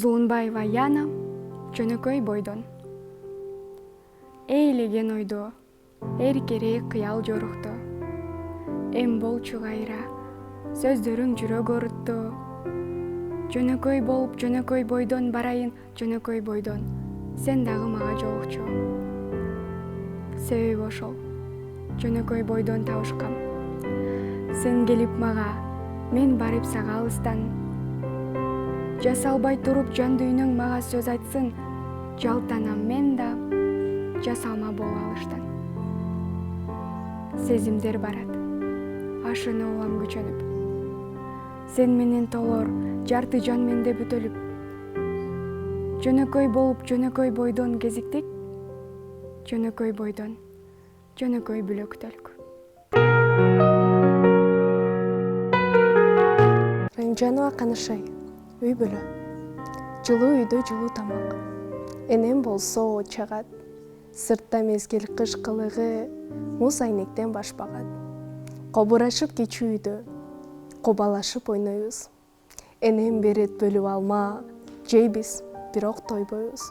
Зулунбаева Яна, жөнөкөй бойдон. Эйлеген ойдо, эркерээк кыял жорукто. Эм болчу кайра, сөздөрүң жүрөк орутто. Жөнөкөй болуп жөнөкөй бойдон барайын, жөнөкөй бойдон. Сен дагы мага жолукчу. Себеби ошол, жөнөкөй бойдон табышкам. Сен келип мага, мен барып сага алыстан. Жасалбай туруп жан дүйнөң мага сөз айтсын, жалтанам мен да, жасалма бол алыштан. Сезимдер барат, ашыны улам күчөнүп. Сен менен толор, жарты жан менде бүтөлүп. Жөнөкөй болуп жөнөкөй бойдон кезиктик, жөнөкөй бойдон, жөнөкөй бүлөктөлүк. Райымжанова Канышай, үй бүлө. Жылуу үйдө жылуу тамак. Энем болсо от чагат. Сыртта мезгил кыш кылыгы, муз айнектен баш багат. Кобурашып кечүү үйдө, кобалашып ойнойбуз. Энем берет бөлүп алма, жейбиз, бирок тойбойбуз.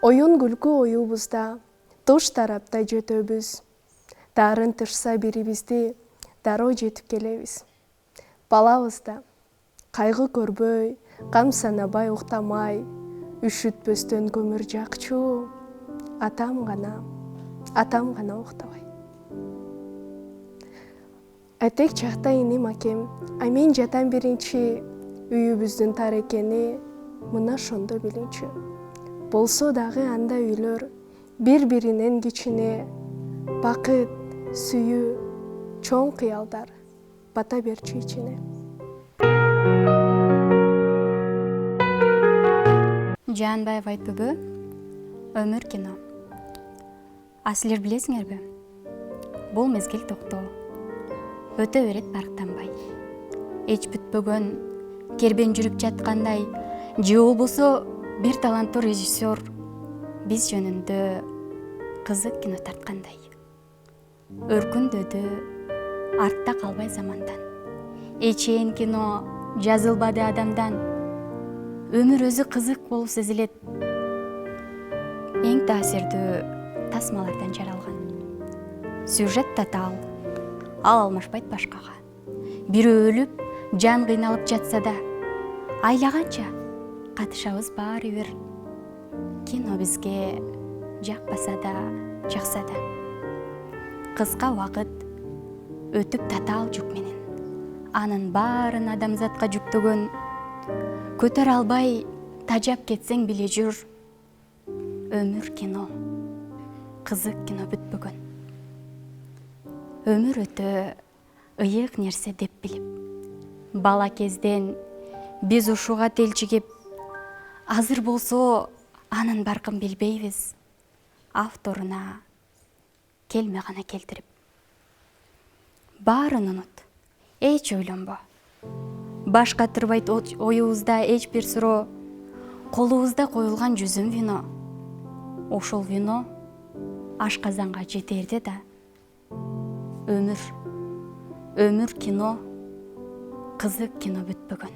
Оюн күлкү оюбузда, туш тарапта жөтөбүз. Дарын тышса бирибизди, дароо жетип келебиз. Балабыз да, кайгы көрбөй, кам санабай уктамай, үшүтпөстөн көмүр жакчу, атам гана уктабай. Этек чакта иним акем, а мен жатам биринчи, үйүбүздүн тар экени мына ошондо билинчү. Болсо дагы анда үйлөр бири-биринен кичине, бакыт, сүйүү, чоң кыялдар бата берчү ичине. Жанбаев айтпыбы, өмүр кино. Силер билесиңерби? Бул мезгил токтоо. Өтө берет барктанбай. Эч бүтпөгөн кербен жүрүп жаткандай, же болбосо бир таланттуу режиссер биз жөнүндө кызык кино тарткандай. Өркүндөдү, артта калбай замандан. Эчейин кино жазылбады адамдан. Өмүр өзү кызык болуп сезилет. Эң таасирдүү тасмалардан жаралган. Сюжет татаал, ал алмашпайт башкага. Бирөө өлүп, жан кыйналып жатса да, айлаганча катышабыз баары бир. Кино бизге жакпаса да, жакса да. Кыска убакыт өтүп татаал жүк менен. Анын баарын адамзатка жүктөгөн, көтөрө албай тажап кетсең биле жүр. Өмүр кино, кызык кино бүтпөгөн. Өмүр өтө ыйык нерсе деп билип, бала кезден биз ушуга телчигип, азыр болсо анын баркын билбейбиз, авторуна келме гана келтирип. Баарын унут, эч ойлонбо. Баш катырбайт оюбузда эч бир суроо, колубузда коюлган жүзүм вино. Ошол вино ашказанга жетерде да. Өмүр кино, кызык кино бүтпөгөн.